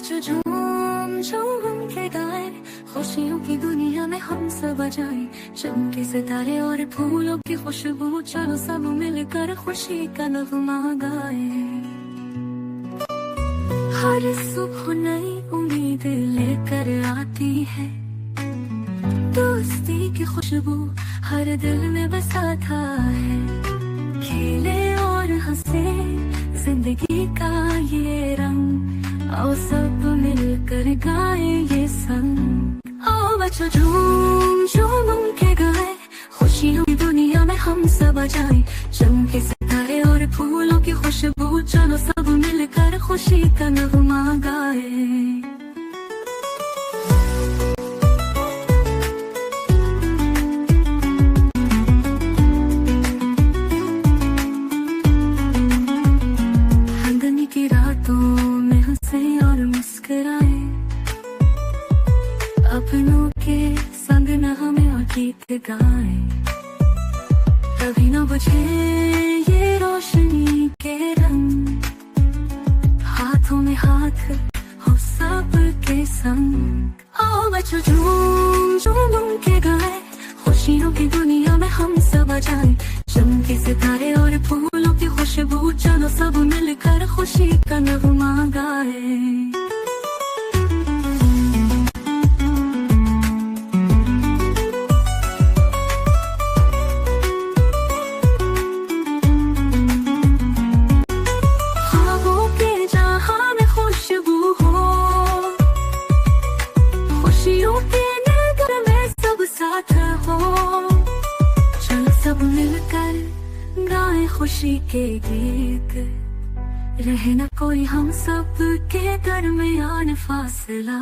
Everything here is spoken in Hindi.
बच्चों झूम झूम के गाए, खुशियों की दुनिया में हम सब बजाए, चमके सितारे और फूलों की खुशबू, चलो सब मिलकर खुशी का नगमा गाए। हर सुबह नई उम्मीद लेकर आती है, दोस्ती की खुशबू हर दिल में बसाता है। खेले और हंसे जिंदगी का ये रंग, आओ सब मिलकर गाए ये संग। आओ बच्चों झूम झूम के गाए, खुशियों की दुनिया में हम सब बजाए, चमके सितारे और फूलों की खुशबू, चलो सब मिलकर खुशी का नगमा गाए। में हंसे और मुस्कुराए, अपनों के संग न हमें और गीत गाए। कभी न बुझे ये रोशनी के रंग, हाथों में हाथ हो सब के संग। आओ बच्चों झूम झूम के गाए, खुशियों की दुनिया में हम सब बजाए, चमके सितारे और फूलों की खुशबू, चलो सब मिलकर खुशी का नगमा गाए। ख्वाबों के जहां में खुशबू हो, खुशियों के नगर में सब साथ हो, चलो सब मिलकर गाए खुशी के गीत, रहे न कोई हम सब के दरमियान फासला।